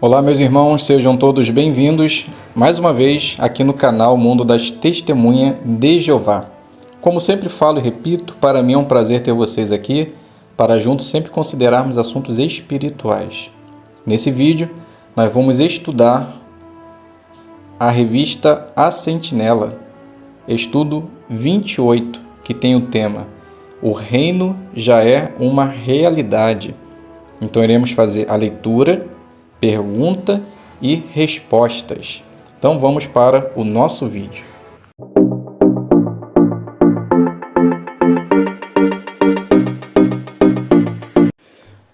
Olá, meus irmãos, sejam todos bem-vindos mais uma vez aqui no canal Mundo das Testemunhas de Jeová. Como sempre falo e repito, para mim é um prazer ter vocês aqui para juntos sempre considerarmos assuntos espirituais. Nesse vídeo, nós vamos estudar a revista A Sentinela, estudo 28, que tem o tema O Reino já é uma realidade. Então iremos fazer a leitura, pergunta e respostas. Então vamos para o nosso vídeo.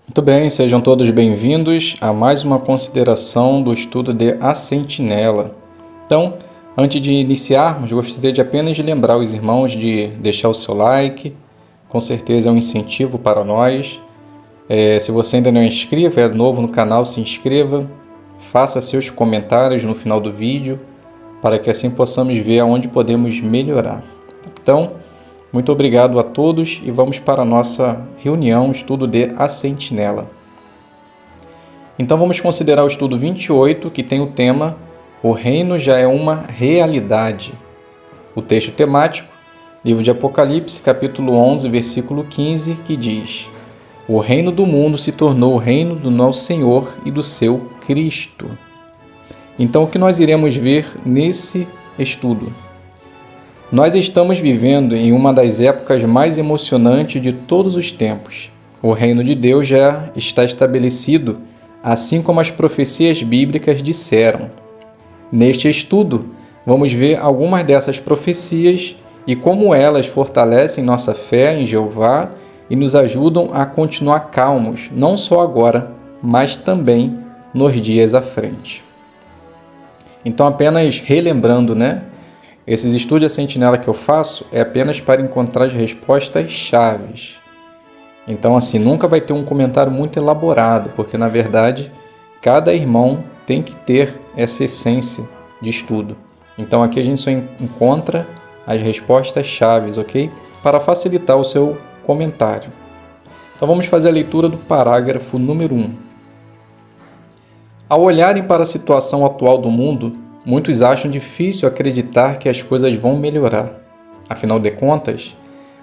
Muito bem, sejam todos bem-vindos a mais uma consideração do estudo de A Sentinela. Então, antes de iniciarmos, gostaria de apenas lembrar os irmãos de deixar o seu like, com certeza é um incentivo para nós. Se você ainda não é inscrito, é novo no canal, se inscreva, faça seus comentários no final do vídeo, para que assim possamos ver aonde podemos melhorar. Então, muito obrigado a todos e vamos para a nossa reunião, estudo de A Sentinela. Então vamos considerar o estudo 28, que tem o tema O Reino já é uma realidade. O texto temático, livro de Apocalipse, capítulo 11, versículo 15, que diz: O reino do mundo se tornou o reino do nosso Senhor e do seu Cristo. Então, o que nós iremos ver nesse estudo? Nós estamos vivendo em uma das épocas mais emocionantes de todos os tempos. O reino de Deus já está estabelecido, assim como as profecias bíblicas disseram. Neste estudo, vamos ver algumas dessas profecias e como elas fortalecem nossa fé em Jeová e nos ajudam a continuar calmos, não só agora, mas também nos dias à frente. Então, apenas relembrando, esses estudos de sentinela que eu faço é apenas para encontrar as respostas chaves. Então, assim, nunca vai ter um comentário muito elaborado, porque, na verdade, cada irmão tem que ter essa essência de estudo. Então, aqui a gente só encontra as respostas chaves, ok? Para facilitar o seu comentário. Então vamos fazer a leitura do parágrafo número 1. Ao olharem para a situação atual do mundo, muitos acham difícil acreditar que as coisas vão melhorar. Afinal de contas,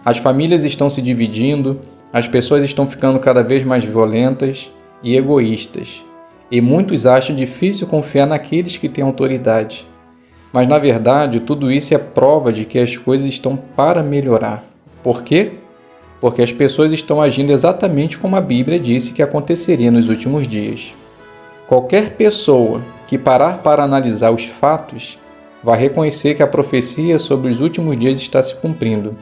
as famílias estão se dividindo, as pessoas estão ficando cada vez mais violentas e egoístas, e muitos acham difícil confiar naqueles que têm autoridade. Mas na verdade, tudo isso é prova de que as coisas estão para melhorar. Por quê? Porque as pessoas estão agindo exatamente como a Bíblia disse que aconteceria nos últimos dias. Qualquer pessoa que parar para analisar os fatos vai reconhecer que a profecia sobre os últimos dias está se cumprindo.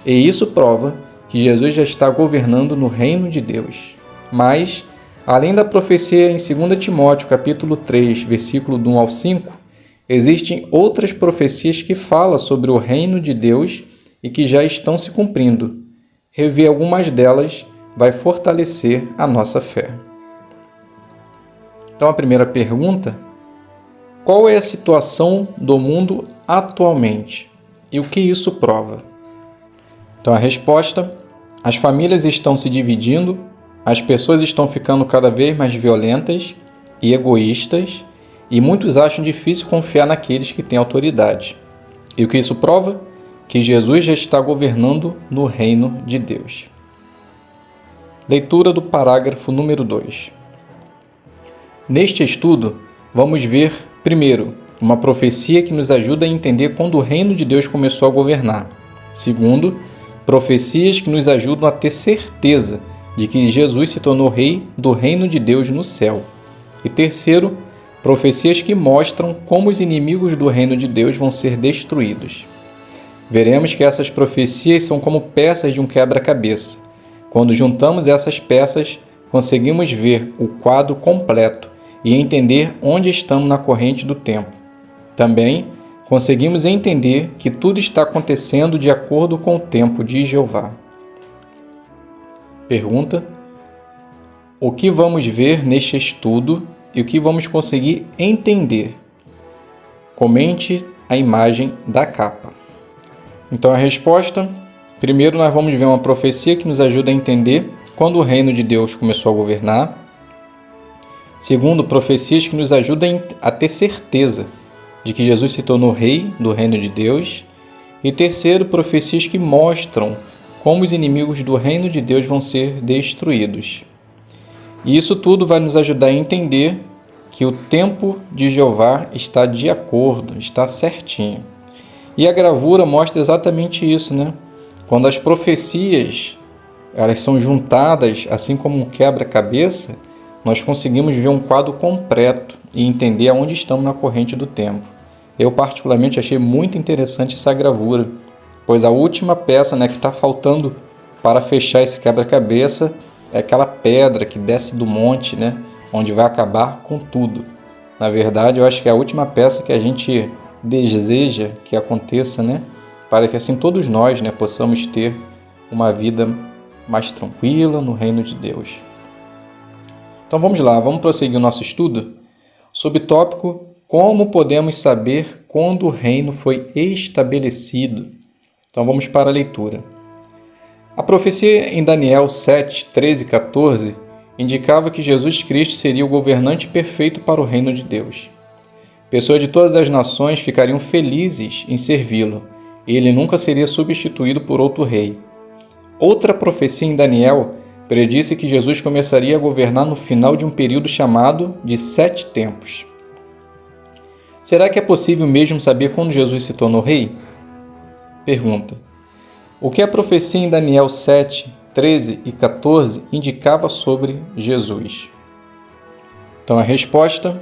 E isso prova que Jesus já está governando no reino de Deus. Mas, além da profecia em 2 Timóteo capítulo 3, versículo do 1 ao 5, existem outras profecias que falam sobre o reino de Deus e que já estão se cumprindo. Rever algumas delas vai fortalecer a nossa fé. Então, a primeira pergunta: qual é a situação do mundo atualmente? E o que isso prova? Então, a resposta: as famílias estão se dividindo, as pessoas estão ficando cada vez mais violentas e egoístas, e muitos acham difícil confiar naqueles que têm autoridade. E o que isso prova? Que Jesus já está governando no reino de Deus. Leitura do parágrafo número 2. Neste estudo, vamos ver, primeiro, uma profecia que nos ajuda a entender quando o reino de Deus começou a governar. Segundo, profecias que nos ajudam a ter certeza de que Jesus se tornou rei do reino de Deus no céu. E terceiro, profecias que mostram como os inimigos do reino de Deus vão ser destruídos. Veremos que essas profecias são como peças de um quebra-cabeça. Quando juntamos essas peças, conseguimos ver o quadro completo e entender onde estamos na corrente do tempo. Também conseguimos entender que tudo está acontecendo de acordo com o tempo de Jeová. Pergunta: o que vamos ver neste estudo e o que vamos conseguir entender? Comente a imagem da capa. Então a resposta: primeiro nós vamos ver uma profecia que nos ajuda a entender quando o reino de Deus começou a governar. Segundo, profecias que nos ajudam a ter certeza de que Jesus se tornou rei do reino de Deus. E terceiro, profecias que mostram como os inimigos do reino de Deus vão ser destruídos. E isso tudo vai nos ajudar a entender que o tempo de Jeová está de acordo, está certinho. E a gravura mostra exatamente isso, né? Quando as profecias elas são juntadas, assim como um quebra-cabeça, nós conseguimos ver um quadro completo e entender aonde estamos na corrente do tempo. Eu particularmente achei muito interessante essa gravura, pois a última peça, né, que está faltando para fechar esse quebra-cabeça é aquela pedra que desce do monte, né, onde vai acabar com tudo. Na verdade, eu acho que é a última peça que a gente deseja que aconteça, né, para que assim todos nós, né, possamos ter uma vida mais tranquila no reino de Deus. Então vamos lá, vamos prosseguir o nosso estudo. Subtópico: como podemos saber quando o reino foi estabelecido? Então vamos para a leitura. A profecia em Daniel 7, 13 e 14 indicava que Jesus Cristo seria o governante perfeito para o reino de Deus. Pessoas de todas as nações ficariam felizes em servi-lo, e ele nunca seria substituído por outro rei. Outra profecia em Daniel predisse que Jesus começaria a governar no final de um período chamado de 7 tempos. Será que é possível mesmo saber quando Jesus se tornou rei? Pergunta: o que a profecia em Daniel 7, 13 e 14 indicava sobre Jesus? Então a resposta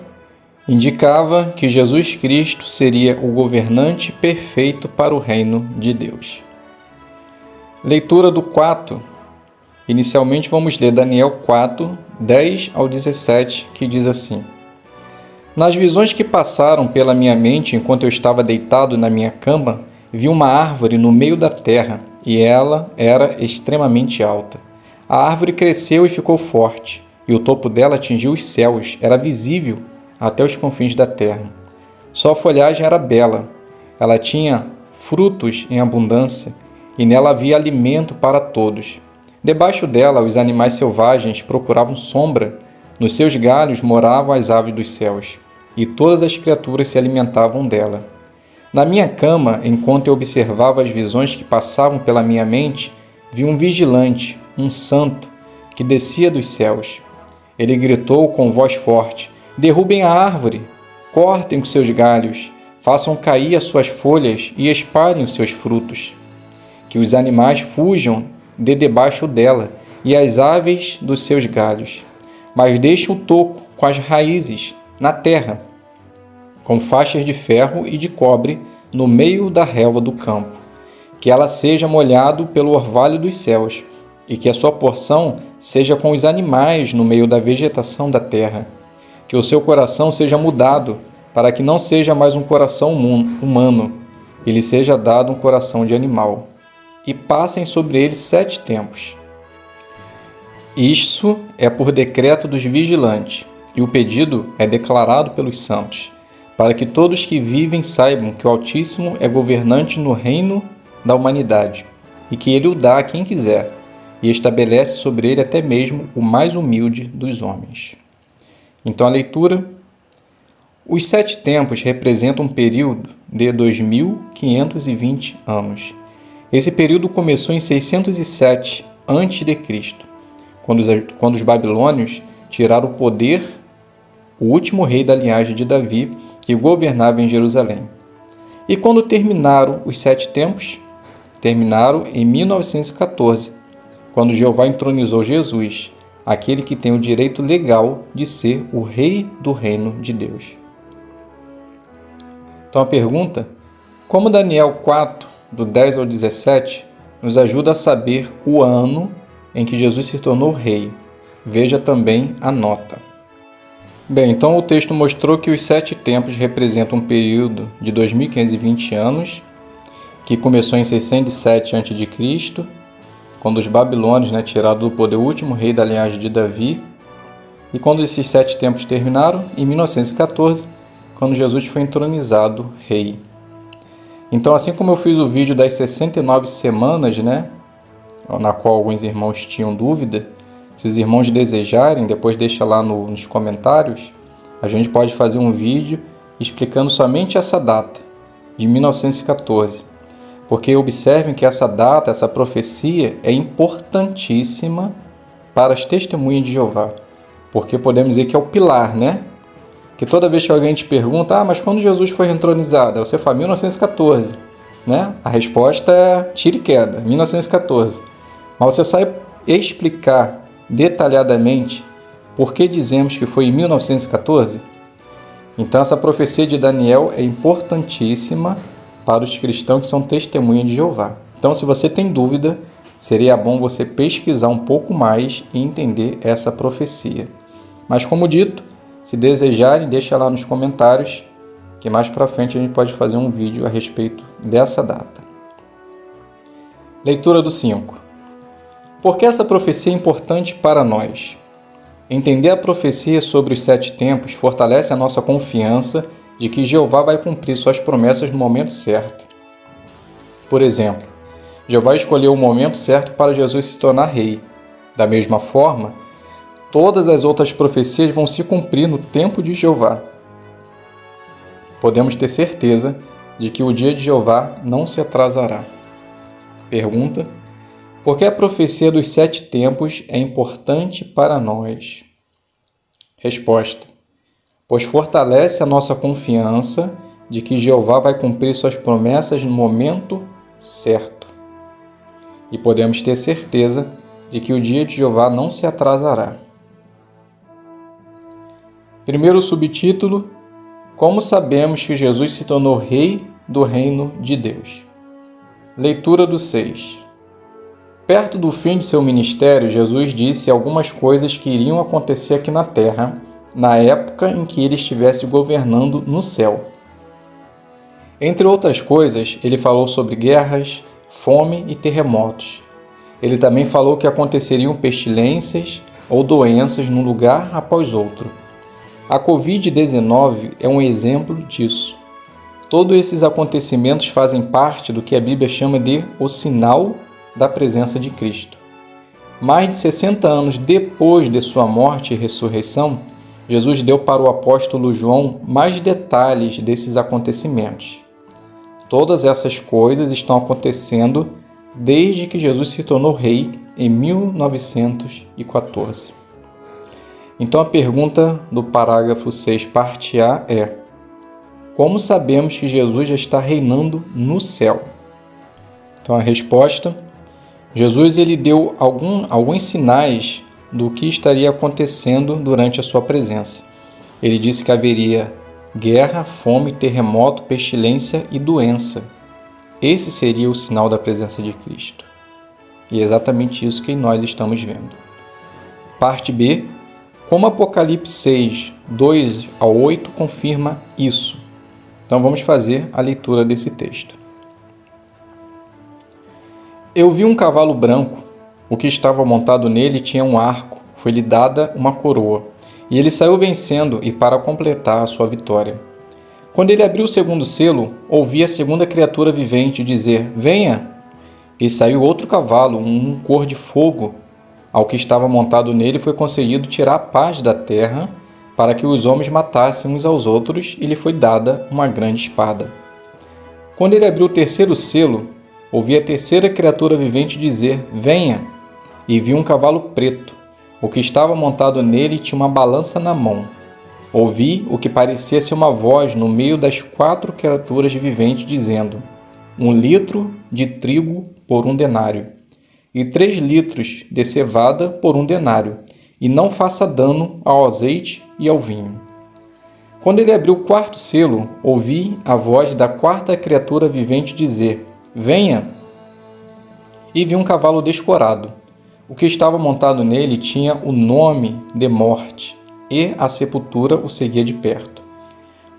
indicava que Jesus Cristo seria o governante perfeito para o reino de Deus. Leitura do 4. Inicialmente vamos ler Daniel 4, 10 ao 17, que diz assim: nas visões que passaram pela minha mente enquanto eu estava deitado na minha cama, vi uma árvore no meio da terra, e ela era extremamente alta. A árvore cresceu e ficou forte, e o topo dela atingiu os céus, era visível até os confins da terra. Sua folhagem era bela, ela tinha frutos em abundância, e nela havia alimento para todos. Debaixo dela, os animais selvagens procuravam sombra, nos seus galhos moravam as aves dos céus, e todas as criaturas se alimentavam dela. Na minha cama, enquanto eu observava as visões que passavam pela minha mente, vi um vigilante, um santo, que descia dos céus. Ele gritou com voz forte: derrubem a árvore, cortem os seus galhos, façam cair as suas folhas e espalhem os seus frutos. Que os animais fujam de debaixo dela e as aves dos seus galhos. Mas deixe o toco com as raízes na terra, com faixas de ferro e de cobre no meio da relva do campo. Que ela seja molhado pelo orvalho dos céus, e que a sua porção seja com os animais no meio da vegetação da terra. Que o seu coração seja mudado, para que não seja mais um coração humano, e lhe seja dado um coração de animal. E passem sobre ele 7 tempos. Isso é por decreto dos vigilantes, e o pedido é declarado pelos santos, para que todos que vivem saibam que o Altíssimo é governante no reino da humanidade, e que ele o dá a quem quiser, e estabelece sobre ele até mesmo o mais humilde dos homens. Então a leitura: os 7 tempos representam um período de 2520 anos. Esse período começou em 607 a.C., quando os babilônios tiraram o poder o último rei da linhagem de Davi, que governava em Jerusalém. E quando terminaram os 7 tempos, terminaram em 1914, quando Jeová entronizou Jesus, aquele que tem o direito legal de ser o rei do reino de Deus. Então a pergunta: como Daniel 4, do 10 ao 17, nos ajuda a saber o ano em que Jesus se tornou rei? Veja também a nota. Bem, então o texto mostrou que os 7 tempos representam um período de 2520 anos, que começou em 607 a.C., quando os babilônios tiraram do poder o último rei da linhagem de Davi, e quando esses 7 tempos terminaram, em 1914, quando Jesus foi entronizado rei. Então, assim como eu fiz o vídeo das 69 semanas, na qual alguns irmãos tinham dúvida, Se os irmãos desejarem, depois deixa lá nos comentários, a gente pode fazer um vídeo explicando somente essa data, de 1914. Porque observem que essa data, essa profecia é importantíssima para as testemunhas de Jeová. Porque podemos dizer que é o pilar, né? Que toda vez que alguém te pergunta, mas quando Jesus foi entronizado? Você fala 1914, né? A resposta é tiro e queda, 1914. Mas você sabe explicar detalhadamente por que dizemos que foi em 1914? Então essa profecia de Daniel é importantíssima para os cristãos que são testemunhas de Jeová. Então, se você tem dúvida, seria bom você pesquisar um pouco mais e entender essa profecia. Mas como dito, se desejarem, deixa lá nos comentários, que mais para frente a gente pode fazer um vídeo a respeito dessa data. Leitura do 5. Por que essa profecia é importante para nós? Entender a profecia sobre os 7 tempos fortalece a nossa confiança de que Jeová vai cumprir suas promessas no momento certo. Por exemplo, Jeová escolheu o momento certo para Jesus se tornar rei. Da mesma forma, todas as outras profecias vão se cumprir no tempo de Jeová. Podemos ter certeza de que o dia de Jeová não se atrasará. Pergunta: por que a profecia dos 7 tempos é importante para nós? Resposta: pois fortalece a nossa confiança de que Jeová vai cumprir suas promessas no momento certo. E podemos ter certeza de que o dia de Jeová não se atrasará. Primeiro subtítulo: como sabemos que Jesus se tornou rei do reino de Deus? Leitura do 6. Perto do fim de seu ministério, Jesus disse algumas coisas que iriam acontecer aqui na terra, na época em que ele estivesse governando no céu. Entre outras coisas, ele falou sobre guerras, fome e terremotos. Ele também falou que aconteceriam pestilências ou doenças num lugar após outro. A Covid-19 é um exemplo disso. Todos esses acontecimentos fazem parte do que a Bíblia chama de o sinal da presença de Cristo. Mais de 60 anos depois de sua morte e ressurreição, Jesus deu para o apóstolo João mais detalhes desses acontecimentos. Todas essas coisas estão acontecendo desde que Jesus se tornou rei em 1914. Então a pergunta do parágrafo 6, parte A é: como sabemos que Jesus já está reinando no céu? Então a resposta: Jesus ele deu alguns sinais do que estaria acontecendo durante a sua presença. Ele disse que haveria guerra, fome, terremoto, pestilência e doença. Esse seria o sinal da presença de Cristo. E é exatamente isso que nós estamos vendo. Parte B. Como Apocalipse 6, 2 a 8 confirma isso? Então vamos fazer a leitura desse texto. Eu vi um cavalo branco. O que estava montado nele tinha um arco, foi-lhe dada uma coroa, e ele saiu vencendo e para completar a sua vitória. Quando ele abriu o segundo selo, ouvi a segunda criatura vivente dizer: venha! E saiu outro cavalo, um cor de fogo. Ao que estava montado nele foi concedido tirar a paz da terra, para que os homens matassem uns aos outros, e lhe foi dada uma grande espada. Quando ele abriu o terceiro selo, ouvi a terceira criatura vivente dizer: venha! E vi um cavalo preto. O que estava montado nele tinha uma balança na mão. Ouvi o que parecia ser uma voz no meio das 4 criaturas viventes dizendo: 1 litro de trigo por 1 denário, e 3 litros de cevada por 1 denário, e não faça dano ao azeite e ao vinho. Quando ele abriu o quarto selo, ouvi a voz da 4ª criatura vivente dizer: venha! E vi um cavalo descorado. O que estava montado nele tinha o nome de Morte, e a sepultura o seguia de perto.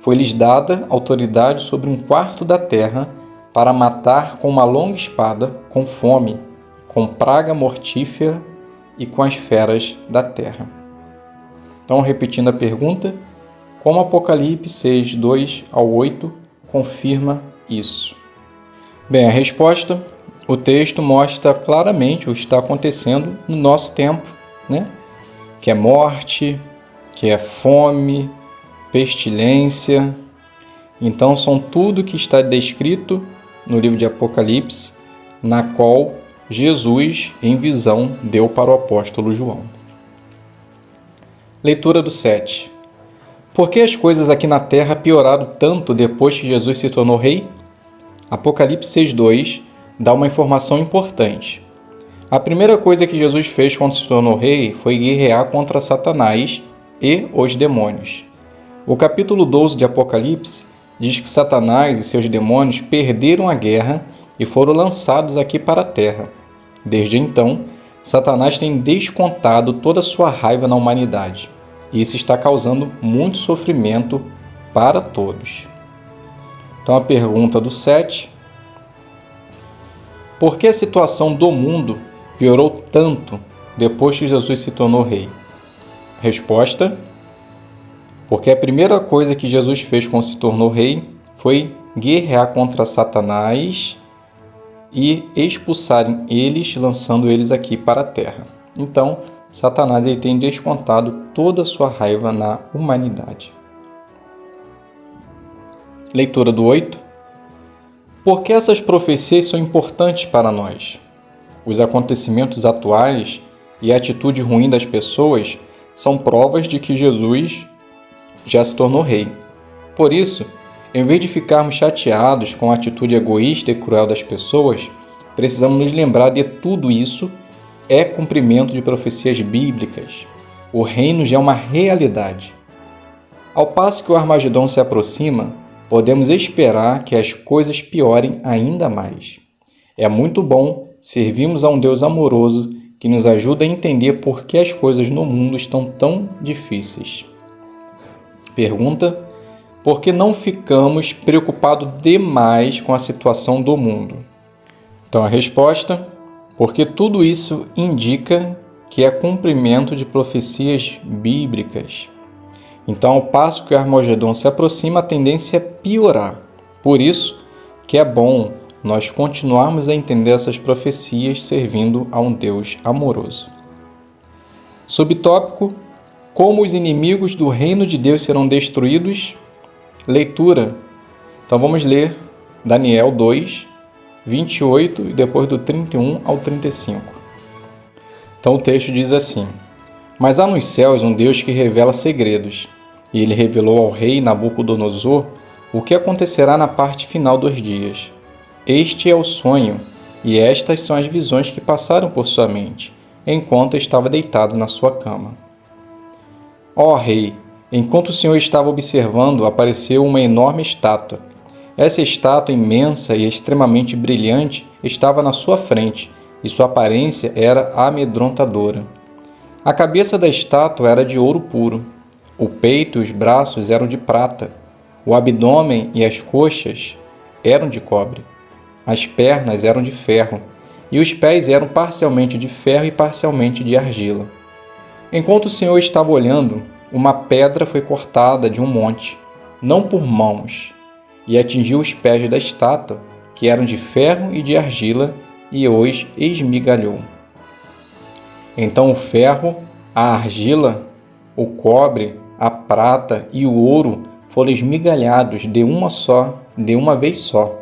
Foi-lhes dada autoridade sobre 1/4 da terra para matar com uma longa espada, com fome, com praga mortífera e com as feras da terra. Então, repetindo a pergunta, como Apocalipse 6, 2 ao 8 confirma isso? Bem, a resposta: o texto mostra claramente o que está acontecendo no nosso tempo, né? Que é morte, que é fome, pestilência. Então são tudo que está descrito no livro de Apocalipse, na qual Jesus, em visão, deu para o apóstolo João. Leitura do 7. Por que as coisas aqui na terra pioraram tanto depois que Jesus se tornou rei? Apocalipse 6,2 dá uma informação importante. A primeira coisa que Jesus fez quando se tornou rei foi guerrear contra Satanás e os demônios. O capítulo 12 de Apocalipse diz que Satanás e seus demônios perderam a guerra e foram lançados aqui para a terra. Desde então, Satanás tem descontado toda a sua raiva na humanidade. E isso está causando muito sofrimento para todos. Então a pergunta do 7. Por que a situação do mundo piorou tanto depois que Jesus se tornou rei? Resposta: porque a primeira coisa que Jesus fez quando se tornou rei foi guerrear contra Satanás e expulsarem eles, lançando eles aqui para a terra. Então, Satanás ele tem descontado toda a sua raiva na humanidade. Leitura do 8. Por que essas profecias são importantes para nós? Os acontecimentos atuais e a atitude ruim das pessoas são provas de que Jesus já se tornou rei. Por isso, em vez de ficarmos chateados com a atitude egoísta e cruel das pessoas, precisamos nos lembrar de tudo isso é cumprimento de profecias bíblicas. O reino já é uma realidade. Ao passo que o Armagedon se aproxima, podemos esperar que as coisas piorem ainda mais. É muito bom servirmos a um Deus amoroso que nos ajuda a entender por que as coisas no mundo estão tão difíceis. Pergunta: por que não ficamos preocupados demais com a situação do mundo? Então a resposta: porque tudo isso indica que é cumprimento de profecias bíblicas. Então, ao passo que o Armagedon se aproxima, a tendência é piorar. Por isso que é bom nós continuarmos a entender essas profecias servindo a um Deus amoroso. Subtópico: como os inimigos do reino de Deus serão destruídos? Leitura. Então vamos ler Daniel 2, 28 e depois do 31 ao 35. Então o texto diz assim: mas há nos céus um Deus que revela segredos, e ele revelou ao rei Nabucodonosor o que acontecerá na parte final dos dias. Este é o sonho, e estas são as visões que passaram por sua mente, enquanto estava deitado na sua cama. Ó rei, enquanto o Senhor estava observando, apareceu uma enorme estátua. Essa estátua imensa e extremamente brilhante estava na sua frente, e sua aparência era amedrontadora. A cabeça da estátua era de ouro puro. O peito e os braços eram de prata. O abdômen e as coxas eram de cobre. As pernas eram de ferro, e os pés eram parcialmente de ferro e parcialmente de argila. Enquanto o Senhor estava olhando, uma pedra foi cortada de um monte, não por mãos, e atingiu os pés da estátua, que eram de ferro e de argila, e os esmigalhou. Então o ferro, a argila, o cobre, a prata e o ouro foram esmigalhados de uma vez só,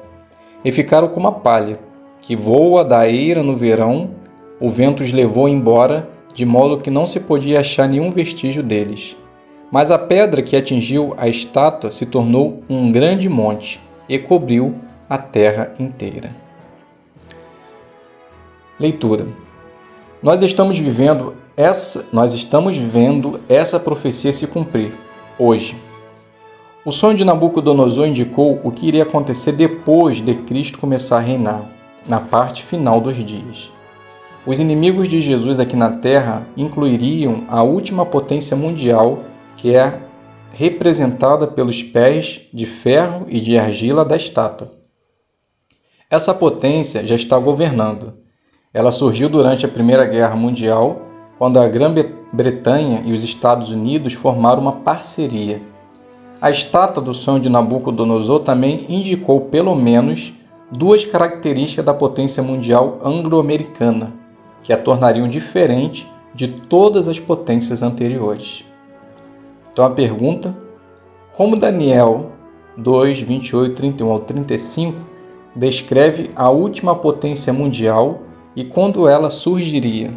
e ficaram como a palha, que voa da eira no verão. O vento os levou embora, de modo que não se podia achar nenhum vestígio deles. Mas a pedra que atingiu a estátua se tornou um grande monte e cobriu a terra inteira. Leitura. Nós estamos vendo essa profecia se cumprir hoje. O sonho de Nabucodonosor indicou o que iria acontecer depois de Cristo começar a reinar, na parte final dos dias. Os inimigos de Jesus aqui na Terra incluiriam a última potência mundial, que é representada pelos pés de ferro e de argila da estátua. Essa potência já está governando. Ela surgiu durante a Primeira Guerra Mundial, quando a Grã-Bretanha e os Estados Unidos formaram uma parceria. A estátua do sonho de Nabucodonosor também indicou pelo menos duas características da potência mundial anglo-americana, que a tornariam diferente de todas as potências anteriores. Então a pergunta: como Daniel 2, 28, 31 ao 35 descreve a última potência mundial e quando ela surgiria?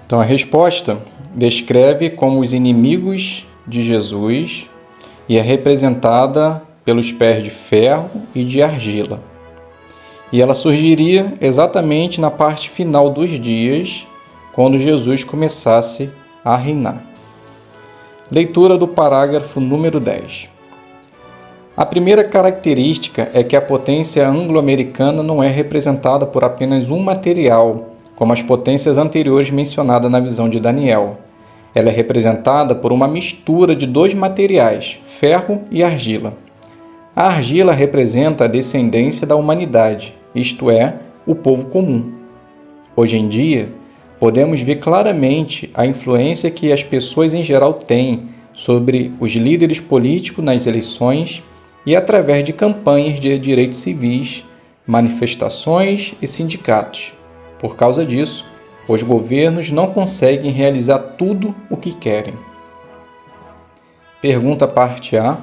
Então a resposta descreve como os inimigos de Jesus e é representada pelos pés de ferro e de argila. E ela surgiria exatamente na parte final dos dias, quando Jesus começasse a reinar. Leitura do parágrafo número 10. A primeira característica é que a potência anglo-americana não é representada por apenas um material, como as potências anteriores mencionadas na visão de Daniel. Ela é representada por uma mistura de dois materiais, ferro e argila. A argila representa a descendência da humanidade, isto é, o povo comum. Hoje em dia, podemos ver claramente a influência que as pessoas em geral têm sobre os líderes políticos nas eleições e através de campanhas de direitos civis, manifestações e sindicatos. Por causa disso, os governos não conseguem realizar tudo o que querem. Pergunta parte A.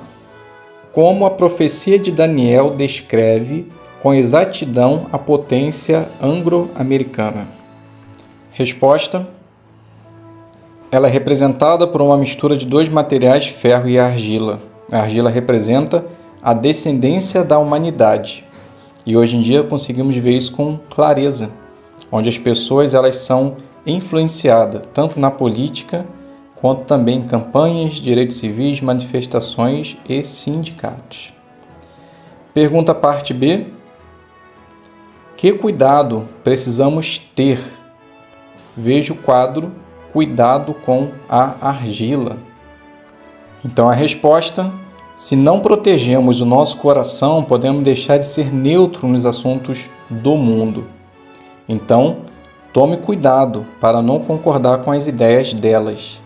Como a profecia de Daniel descreve com exatidão a potência anglo-americana? Resposta: ela é representada por uma mistura de dois materiais, ferro e argila. A argila representa a descendência da humanidade. E hoje em dia conseguimos ver isso com clareza, onde as pessoas elas são influenciadas tanto na política quanto também em campanhas, direitos civis, manifestações e sindicatos. Pergunta parte B. Que cuidado precisamos ter? Veja o quadro Cuidado com a argila. Então a resposta: se não protegemos o nosso coração, podemos deixar de ser neutro nos assuntos do mundo. Então, tome cuidado para não concordar com as ideias delas,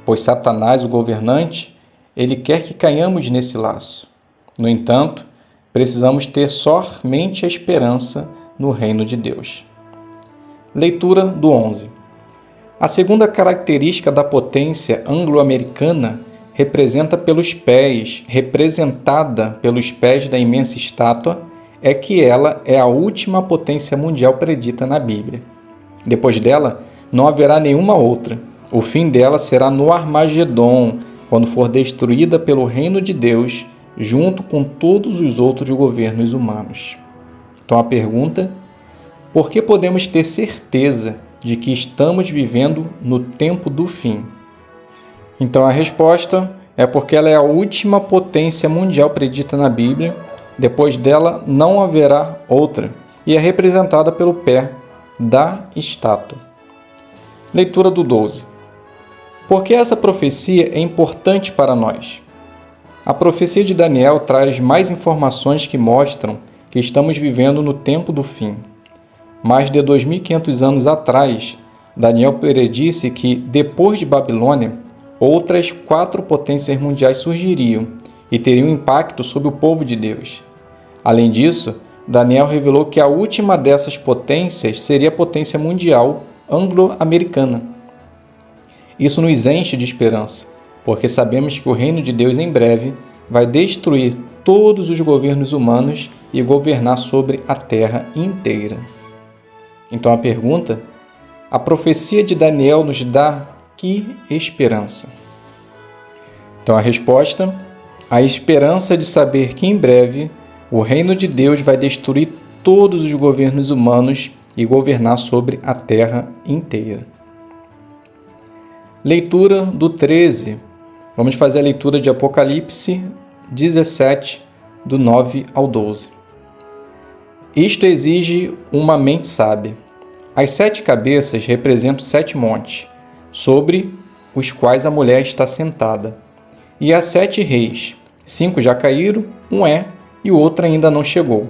pois Satanás, o governante, ele quer que caiamos nesse laço. No entanto, precisamos ter somente a esperança no reino de Deus. Leitura do 11. A segunda característica da potência anglo-americana representada pelos pés da imensa estátua é que ela é a última potência mundial predita na Bíblia. Depois dela, não haverá nenhuma outra. O fim dela será no Armagedon, quando for destruída pelo reino de Deus, junto com todos os outros governos humanos. Então a pergunta: por que podemos ter certeza de que estamos vivendo no tempo do fim? Então a resposta é porque ela é a última potência mundial predita na Bíblia. Depois dela não haverá outra, e é representada pelo pé da estátua. Leitura do 12. Por que essa profecia é importante para nós? A profecia de Daniel traz mais informações que mostram que estamos vivendo no tempo do fim. Mais de 2.500 anos atrás, Daniel predisse que, depois de Babilônia, outras 4 potências mundiais surgiriam e teriam impacto sobre o povo de Deus. Além disso, Daniel revelou que a última dessas potências seria a potência mundial anglo-americana. Isso nos enche de esperança, porque sabemos que o reino de Deus em breve vai destruir todos os governos humanos e governar sobre a terra inteira. Então a pergunta: a profecia de Daniel nos dá que esperança? Então a resposta: a esperança de saber que em breve o reino de Deus vai destruir todos os governos humanos e governar sobre a terra inteira. Leitura do 13. Vamos fazer a leitura de Apocalipse 17, do 9 ao 12. Isto exige uma mente sábia. As 7 cabeças representam 7 montes, sobre os quais a mulher está sentada. E há 7 reis. 5 já caíram, um é, e o outro ainda não chegou.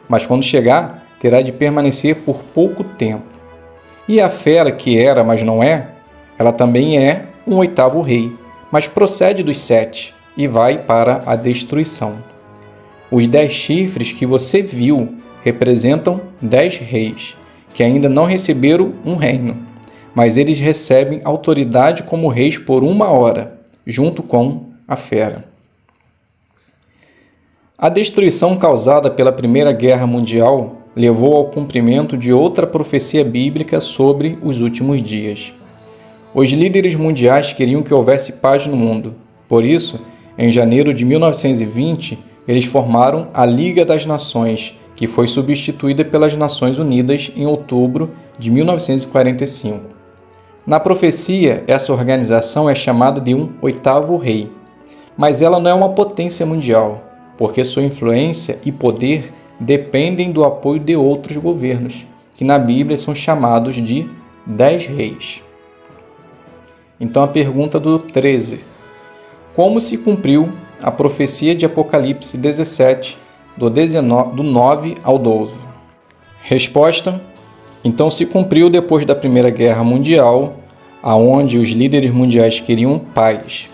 Mas quando chegar, terá de permanecer por pouco tempo. E a fera que era, mas não é, ela também é um 8º rei, mas procede dos 7 e vai para a destruição. Os 10 chifres que você viu representam 10 reis, que ainda não receberam um reino, mas eles recebem autoridade como reis por 1 hora, junto com a fera. A destruição causada pela Primeira Guerra Mundial levou ao cumprimento de outra profecia bíblica sobre os últimos dias. Os líderes mundiais queriam que houvesse paz no mundo. Por isso, em janeiro de 1920, eles formaram a Liga das Nações, que foi substituída pelas Nações Unidas em outubro de 1945. Na profecia, essa organização é chamada de um 8º rei, mas ela não é uma potência mundial, porque sua influência e poder dependem do apoio de outros governos, que na Bíblia são chamados de 10 reis. Então a pergunta do 13. Como se cumpriu a profecia de Apocalipse 17, do 9 ao 12? Resposta: então se cumpriu depois da Primeira Guerra Mundial, aonde os líderes mundiais queriam paz.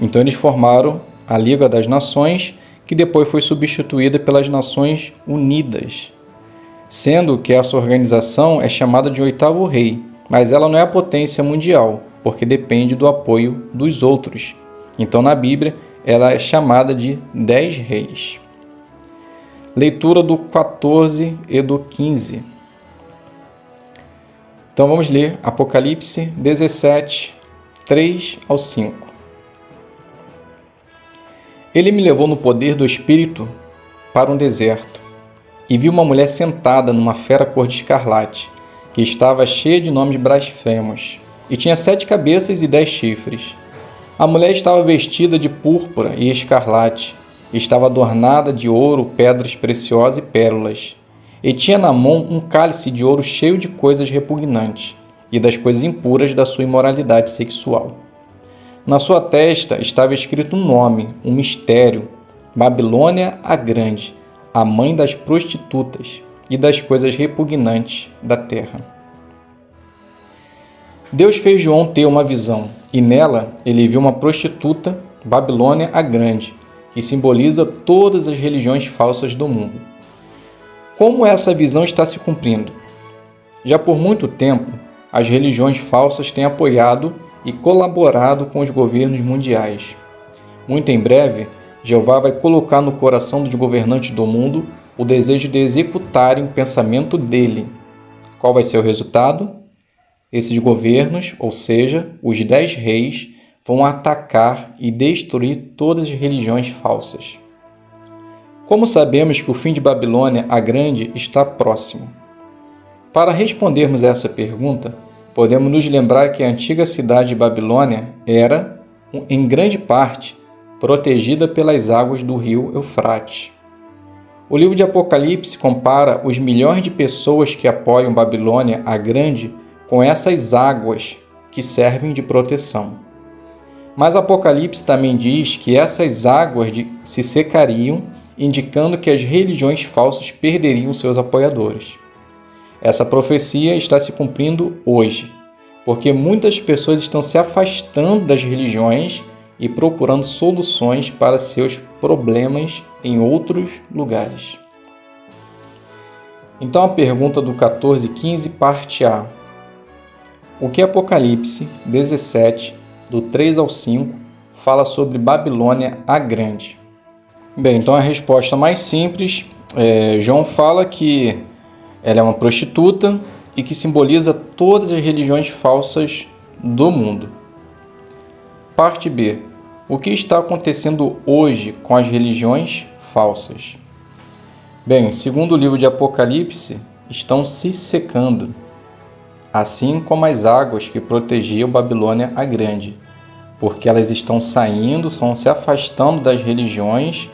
Então eles formaram a Liga das Nações, que depois foi substituída pelas Nações Unidas, sendo que essa organização é chamada de 8º rei, mas ela não é a potência mundial, porque depende do apoio dos outros. Então na Bíblia ela é chamada de 10 reis. Leitura do 14 e do 15. Então vamos ler Apocalipse 17, 3 ao 5. Ele me levou no poder do Espírito para um deserto, e vi uma mulher sentada numa fera cor de escarlate, que estava cheia de nomes blasfemos, e tinha 7 cabeças e 10 chifres. A mulher estava vestida de púrpura e escarlate, e estava adornada de ouro, pedras preciosas e pérolas, e tinha na mão um cálice de ouro cheio de coisas repugnantes, e das coisas impuras da sua imoralidade sexual. Na sua testa estava escrito um nome, um mistério: Babilônia a Grande, a mãe das prostitutas e das coisas repugnantes da terra. Deus fez João ter uma visão, e nela ele viu uma prostituta, Babilônia a Grande, que simboliza todas as religiões falsas do mundo. Como essa visão está se cumprindo? Já por muito tempo, as religiões falsas têm apoiado e colaborado com os governos mundiais. Muito em breve, Jeová vai colocar no coração dos governantes do mundo o desejo de executarem o pensamento dele. Qual vai ser o resultado? Esses governos, ou seja, os 10 reis, vão atacar e destruir todas as religiões falsas. Como sabemos que o fim de Babilônia a Grande está próximo? Para respondermos a essa pergunta, podemos nos lembrar que a antiga cidade de Babilônia era, em grande parte, protegida pelas águas do rio Eufrates. O livro de Apocalipse compara os milhões de pessoas que apoiam Babilônia a Grande com essas águas que servem de proteção. Mas Apocalipse também diz que essas águas se secariam, indicando que as religiões falsas perderiam seus apoiadores. Essa profecia está se cumprindo hoje, porque muitas pessoas estão se afastando das religiões e procurando soluções para seus problemas em outros lugares. Então a pergunta do 14 e 15, parte A. O que Apocalipse 17, do 3 ao 5, fala sobre Babilônia a Grande? Bem, então a resposta mais simples, João fala que ela é uma prostituta e que simboliza todas as religiões falsas do mundo. Parte B. O que está acontecendo hoje com as religiões falsas? Bem, segundo o livro de Apocalipse, estão se secando, assim como as águas que protegiam Babilônia a Grande, porque elas estão se afastando das religiões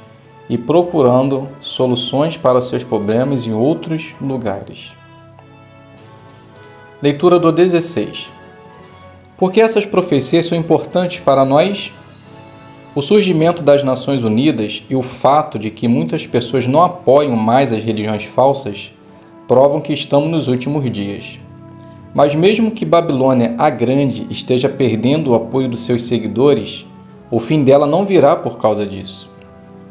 e procurando soluções para os seus problemas em outros lugares. Leitura do 16. Por que essas profecias são importantes para nós? O surgimento das Nações Unidas e o fato de que muitas pessoas não apoiam mais as religiões falsas provam que estamos nos últimos dias. Mas mesmo que Babilônia a Grande esteja perdendo o apoio dos seus seguidores, o fim dela não virá por causa disso.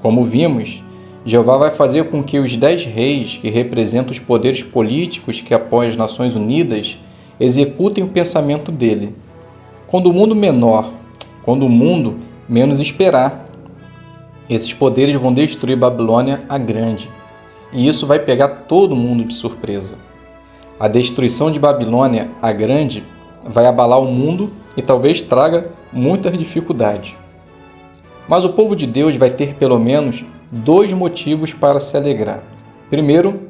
Como vimos, Jeová vai fazer com que os 10 reis, que representam os poderes políticos que apoiam as Nações Unidas, executem o pensamento dele. Quando o mundo menos esperar, esses poderes vão destruir Babilônia a Grande. E isso vai pegar todo mundo de surpresa. A destruição de Babilônia a Grande vai abalar o mundo e talvez traga muitas dificuldades. Mas o povo de Deus vai ter pelo menos 2 motivos para se alegrar. Primeiro,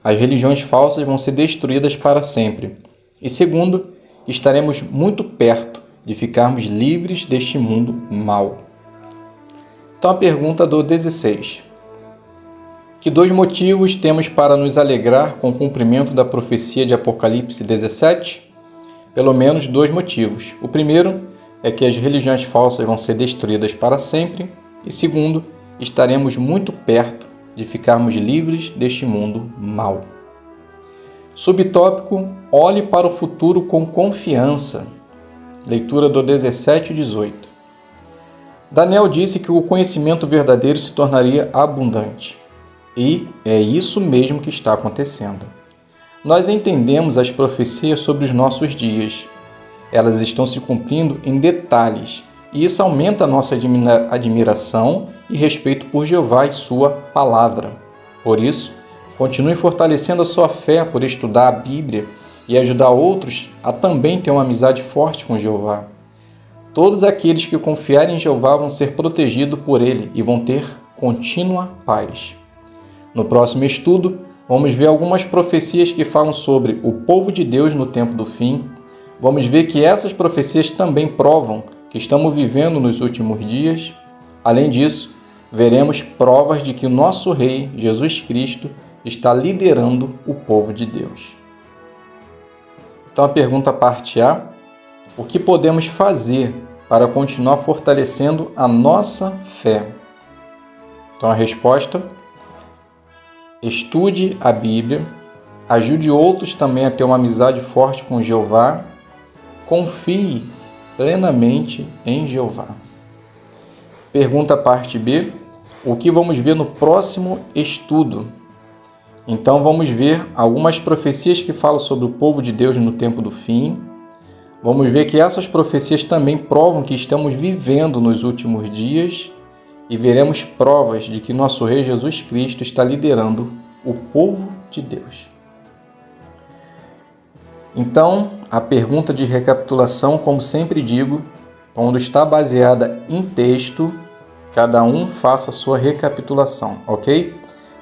as religiões falsas vão ser destruídas para sempre. E segundo, estaremos muito perto de ficarmos livres deste mundo mau. Então a pergunta do 16. Que 2 motivos temos para nos alegrar com o cumprimento da profecia de Apocalipse 17? Pelo menos 2 motivos. O primeiro é que as religiões falsas vão ser destruídas para sempre. E segundo, estaremos muito perto de ficarmos livres deste mundo mau. Subtópico: olhe para o futuro com confiança. Leitura do 17 e 18. Daniel disse que o conhecimento verdadeiro se tornaria abundante. E é isso mesmo que está acontecendo. Nós entendemos as profecias sobre os nossos dias. Elas estão se cumprindo em detalhes, e isso aumenta a nossa admiração e respeito por Jeová e sua palavra. Por isso, continue fortalecendo a sua fé por estudar a Bíblia e ajudar outros a também ter uma amizade forte com Jeová. Todos aqueles que confiarem em Jeová vão ser protegidos por Ele e vão ter contínua paz. No próximo estudo, vamos ver algumas profecias que falam sobre o povo de Deus no tempo do fim. Vamos ver que essas profecias também provam que estamos vivendo nos últimos dias. Além disso, veremos provas de que o nosso Rei, Jesus Cristo, está liderando o povo de Deus. Então a pergunta parte A: o que podemos fazer para continuar fortalecendo a nossa fé? Então a resposta: estude a Bíblia, ajude outros também a ter uma amizade forte com Jeová, confie plenamente em Jeová. Pergunta parte B: o que vamos ver no próximo estudo? Então vamos ver algumas profecias que falam sobre o povo de Deus no tempo do fim. Vamos ver que essas profecias também provam que estamos vivendo nos últimos dias e veremos provas de que nosso Rei Jesus Cristo está liderando o povo de Deus. Então, a pergunta de recapitulação, como sempre digo, quando está baseada em texto, cada um faça a sua recapitulação, ok?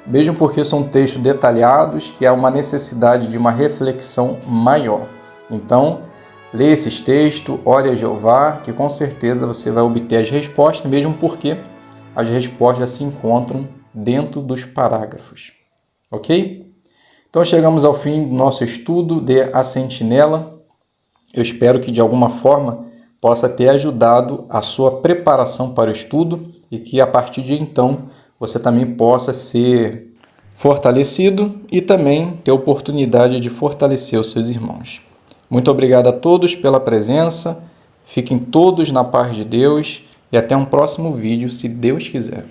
Mesmo porque são textos detalhados que há uma necessidade de uma reflexão maior. Então, leia esses textos, ore a Jeová, que com certeza você vai obter as respostas, mesmo porque as respostas se encontram dentro dos parágrafos, ok? Então chegamos ao fim do nosso estudo de A Sentinela. Eu espero que de alguma forma possa ter ajudado a sua preparação para o estudo e que a partir de então você também possa ser fortalecido e também ter a oportunidade de fortalecer os seus irmãos. Muito obrigado a todos pela presença, fiquem todos na paz de Deus e até um próximo vídeo, se Deus quiser.